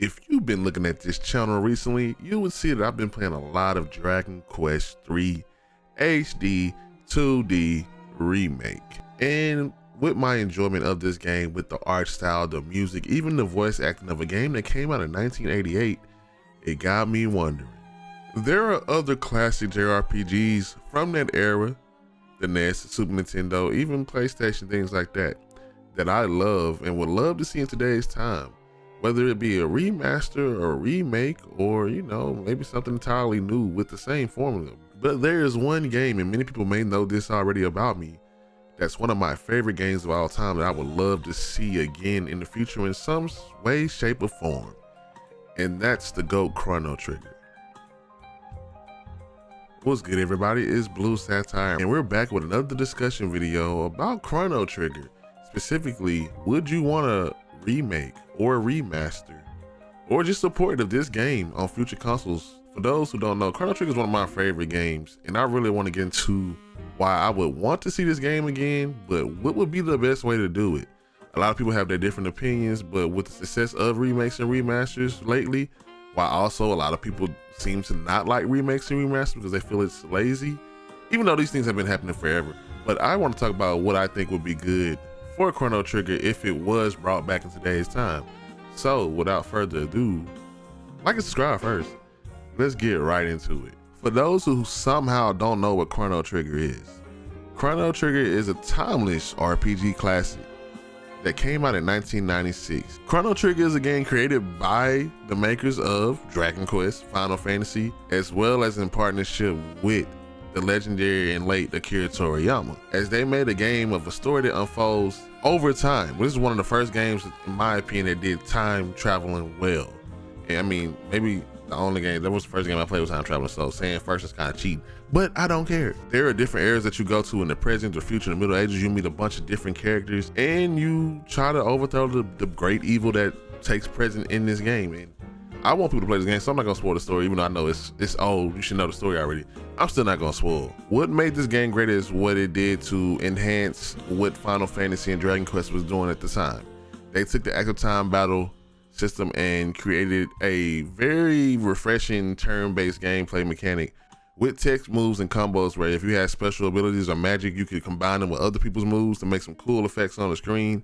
If you've been looking at this channel recently, you would see that I've been playing a lot of Dragon Quest 3 HD 2D Remake. And with my enjoyment of this game, with the art style, the music, even the voice acting of a game that came out in 1988, it got me wondering. There are other classic JRPGs from that era, the NES, Super Nintendo, even PlayStation, things like that I love and would love to see in today's time. Whether it be a remaster or a remake or, maybe something entirely new with the same formula. But there is one game, and many people may know this already about me, that's one of my favorite games of all time that I would love to see again in the future in some way, shape, or form. And that's the GOAT Chrono Trigger. What's good, everybody? It's Blue Satire, and we're back with another discussion video about Chrono Trigger. Specifically, would you want to remake or remaster or just support of this game on future consoles? For those who don't know, Chrono Trigger is one of my favorite games, and I really want to get into why I would want to see this game again, but what would be the best way to do it? A lot of people have their different opinions, but with the success of remakes and remasters lately, while also a lot of people seem to not like remakes and remasters because they feel it's lazy, even though these things have been happening forever. But I want to talk about what I think would be good for Chrono Trigger if it was brought back in today's time. So without further ado, like and subscribe first. Let's get right into it. For those who somehow don't know what Chrono Trigger is a timeless RPG classic that came out in 1996. Chrono Trigger is a game created by the makers of Dragon Quest, Final Fantasy, as well as in partnership with the legendary and late Akira Toriyama, as they made a game of a story that unfolds over time. This is one of the first games, in my opinion, that did time traveling well. And I mean, maybe the only game, that was the first game I played with time traveling, so saying first is kind of cheating, but I don't care. There are different eras that you go to in the present, the future, the Middle Ages. You meet a bunch of different characters, and you try to overthrow the great evil that takes present in this game. And I want people to play this game, so I'm not gonna spoil the story, even though I know it's old. You should know the story already. I'm still not gonna spoil. What made this game great is what it did to enhance what Final Fantasy and Dragon Quest was doing at the time. They took the active time battle system and created a very refreshing turn-based gameplay mechanic with text moves and combos where if you had special abilities or magic, you could combine them with other people's moves to make some cool effects on the screen.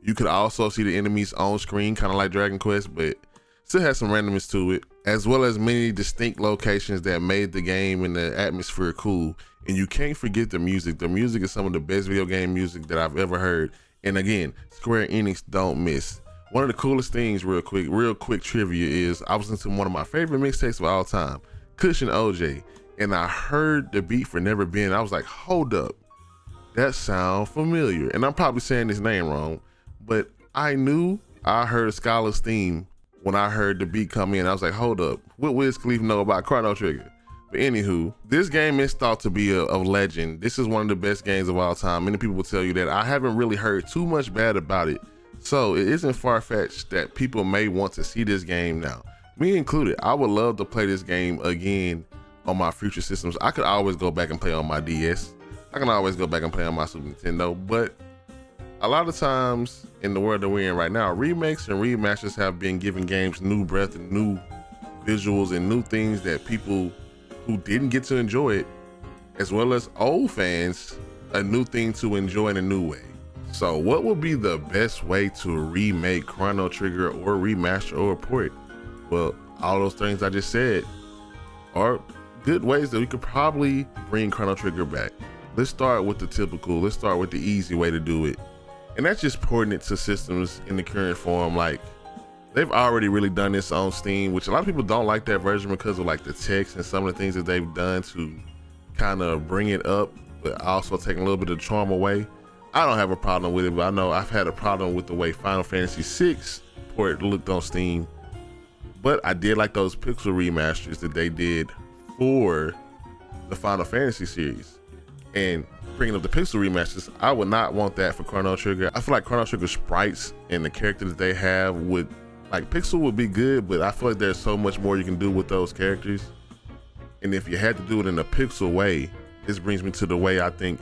You could also see the enemies on screen, kind of like Dragon Quest, but still has some randomness to it, as well as many distinct locations that made the game and the atmosphere cool. And you can't forget the music. The music is some of the best video game music that I've ever heard. And again, Square Enix don't miss. One of the coolest things, real quick trivia, is I was into one of my favorite mixtapes of all time, Cushion OJ, and I heard the beat for Never Been. I was like, hold up, that sound familiar. And I'm probably saying his name wrong, but I knew I heard Scholar's theme when I heard the beat come in. I was like, hold up, what Wiz Khalifa know about Chrono Trigger? But anywho, this game is thought to be a legend. This is one of the best games of all time. Many people will tell you that. I haven't really heard too much bad about it. So it isn't far-fetched that people may want to see this game now. Me included, I would love to play this game again on my future systems. I could always go back and play on my DS. I can always go back and play on my Super Nintendo, but a lot of times in the world that we're in right now, remakes and remasters have been giving games new breath and new visuals and new things that people who didn't get to enjoy it, as well as old fans, a new thing to enjoy in a new way. So what would be the best way to remake Chrono Trigger or remaster or port? Well, all those things I just said are good ways that we could probably bring Chrono Trigger back. Let's start with the easy way to do it. And that's just porting it to systems in the current form. Like, they've already really done this on Steam, which a lot of people don't like that version because of like the text and some of the things that they've done to kind of bring it up, but also taking a little bit of the charm away. I don't have a problem with it, but I know I've had a problem with the way Final Fantasy VI port looked on Steam. But I did like those pixel remasters that they did for the Final Fantasy series. And bringing up the pixel remasters, I would not want that for Chrono Trigger. I feel like Chrono Trigger sprites and the characters that they have would, like, pixel would be good, but I feel like there's so much more you can do with those characters. And if you had to do it in a pixel way, this brings me to the way I think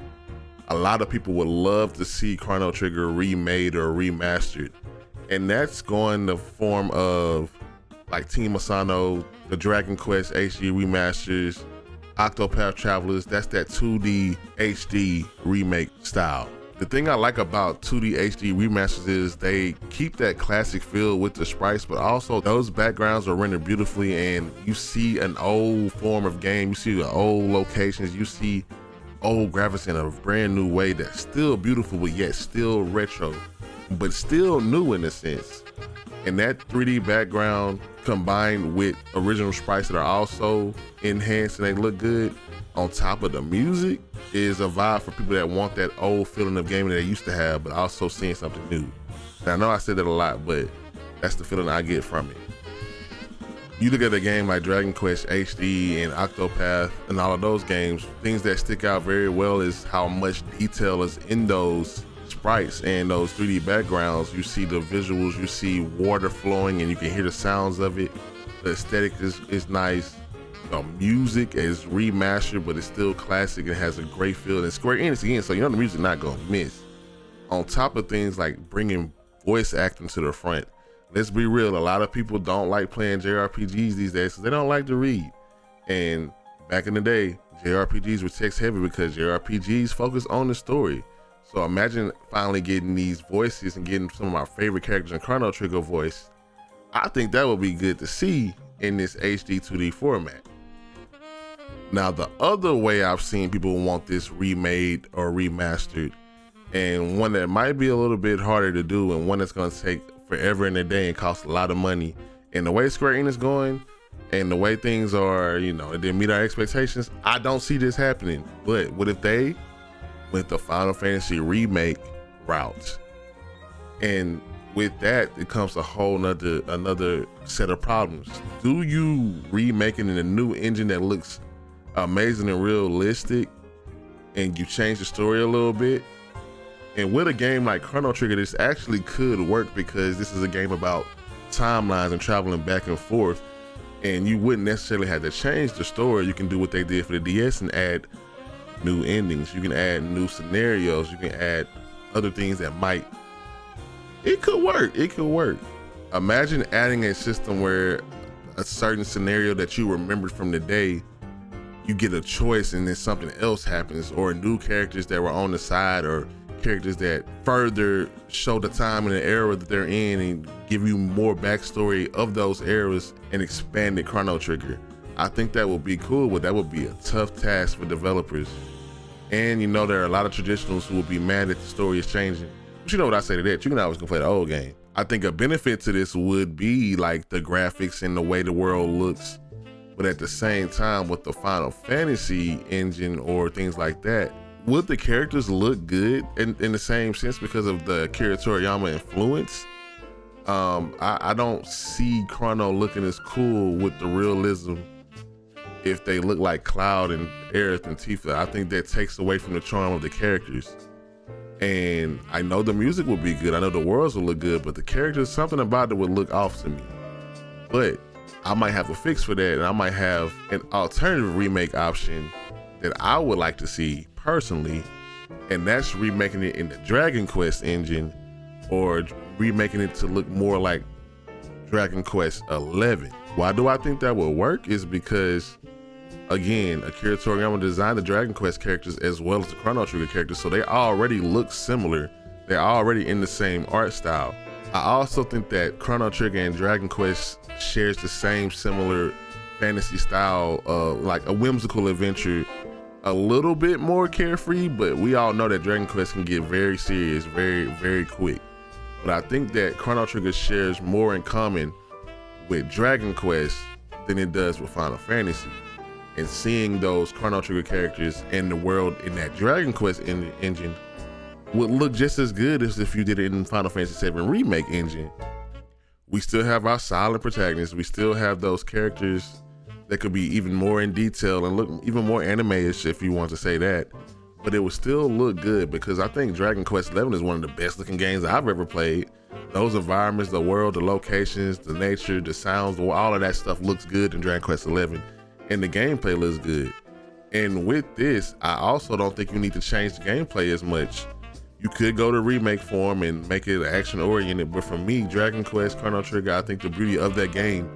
a lot of people would love to see Chrono Trigger remade or remastered. And that's going the form of like Team Asano, the Dragon Quest HD remasters, Octopath Travelers. That's that 2D HD remake style. The thing I like about 2D HD remasters is they keep that classic feel with the sprites, but also those backgrounds are rendered beautifully, and you see an old form of game, you see the old locations, you see old graphics in a brand new way that's still beautiful, but yet still retro, but still new in a sense. And that 3D background combined with original sprites that are also enhanced and they look good on top of the music is a vibe for people that want that old feeling of gaming that they used to have, but also seeing something new. And I know I said that a lot, but that's the feeling I get from it. You look at a game like Dragon Quest HD and Octopath and all of those games, things that stick out very well is how much detail is in those sprites and those 3D backgrounds. You see the visuals, you see water flowing and you can hear the sounds of it. The aesthetic is nice. The music is remastered, but it's still classic and has a great feel. And Square Enix again, so you know the music's not gonna miss. On top of things like bringing voice acting to the front. Let's be real, a lot of people don't like playing JRPGs these days because they don't like to read. And back in the day, JRPGs were text heavy because JRPGs focus on the story. So imagine finally getting these voices and getting some of my favorite characters in Chrono Trigger voice. I think that would be good to see in this HD 2D format. Now, the other way I've seen people want this remade or remastered, and one that might be a little bit harder to do and one that's gonna take forever and a day and cost a lot of money, and the way Square Enix is going and the way things are, you know, it didn't meet our expectations, I don't see this happening. But what if they went the Final Fantasy Remake route? And with that, it comes a whole another set of problems. Do you remake it in a new engine that looks amazing and realistic, and you change the story a little bit? And with a game like Chrono Trigger, this actually could work because this is a game about timelines and traveling back and forth, and you wouldn't necessarily have to change the story. You can do what they did for the DS and add new endings. You can add new scenarios. You can add other things that might, it could work. It could work. Imagine adding a system where a certain scenario that you remembered from the day, you get a choice and then something else happens, or new characters that were on the side, or characters that further show the time and the era that they're in and give you more backstory of those eras and expanded Chrono Trigger. I think that would be cool, but that would be a tough task for developers. And you know, there are a lot of traditionals who will be mad that the story is changing. But you know what I say to that, you can always go play the old game. I think a benefit to this would be like the graphics and the way the world looks. But at the same time, with the Final Fantasy engine or things like that, would the characters look good in the same sense because of the Akira Toriyama influence? I don't see Chrono looking as cool with the realism if they look like Cloud and Aerith and Tifa. I think that takes away from the charm of the characters. And I know the music would be good, I know the worlds will look good, but the characters, something about it would look off to me. But I might have a fix for that, and I might have an alternative remake option that I would like to see personally, and that's remaking it in the Dragon Quest engine, or remaking it to look more like Dragon Quest 11. Why do I think that will work is because, again, Akira Toriyama designed the Dragon Quest characters as well as the Chrono Trigger characters, so they already look similar. They're already in the same art style. I also think that Chrono Trigger and Dragon Quest shares the same similar fantasy style, like a whimsical adventure, a little bit more carefree, but we all know that Dragon Quest can get very serious very, very quick. But I think that Chrono Trigger shares more in common with Dragon Quest than it does with Final Fantasy. And seeing those Chrono Trigger characters in the world in that Dragon Quest engine would look just as good as if you did it in Final Fantasy VII Remake engine. We still have our silent protagonists. We still have those characters that could be even more in detail and look even more anime-ish, if you want to say that. But it would still look good because I think Dragon Quest XI is one of the best looking games I've ever played. Those environments, the world, the locations, the nature, the sounds, all of that stuff looks good in Dragon Quest XI. And the gameplay looks good. And with this, I also don't think you need to change the gameplay as much. You could go to remake form and make it action oriented, but for me, Dragon Quest, Chrono Trigger, I think the beauty of that game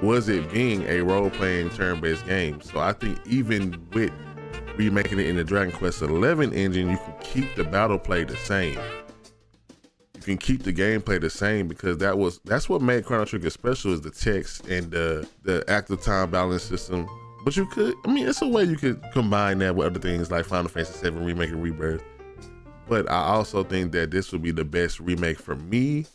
was it being a role-playing turn-based game. So I think even with remaking it in the Dragon Quest 11 engine, you can keep the battle play the same. You can keep the gameplay the same, because that's what made Chrono Trigger special, is the text and the active time balance system. But you could, I mean, it's a way you could combine that with other things like Final Fantasy 7 Remake and Rebirth. But I also think that this would be the best remake for me,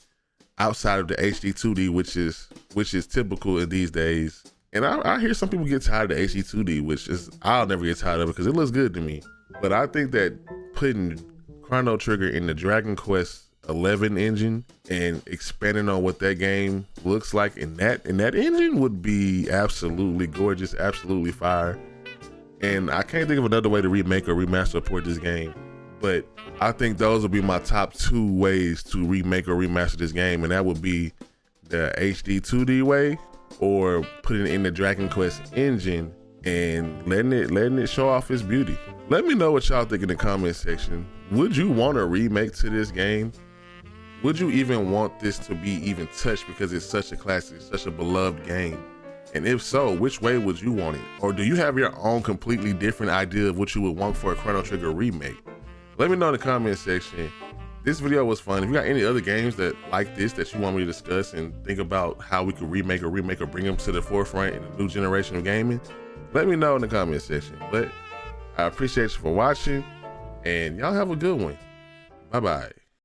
outside of the HD 2D, which is typical in these days. And I hear some people get tired of the HD 2D, which is, I'll never get tired of it because it looks good to me. But I think that putting Chrono Trigger in the Dragon Quest 11 engine and expanding on what that game looks like in that engine would be absolutely gorgeous, absolutely fire. And I can't think of another way to remake or remaster or port this game. But I think those would be my top 2 ways to remake or remaster this game, and that would be the HD 2D way, or putting it in the Dragon Quest engine and letting it show off its beauty. Let me know what y'all think in the comment section. Would you want a remake to this game? Would you even want this to be even touched, because it's such a classic, such a beloved game? And if so, which way would you want it? Or do you have your own completely different idea of what you would want for a Chrono Trigger remake? Let me know in the comment section. This video was fun. If you got any other games that like this that you want me to discuss and think about how we could remake or bring them to the forefront in the new generation of gaming, let me know in the comment section. But I appreciate you for watching, and y'all have a good one. Bye-bye.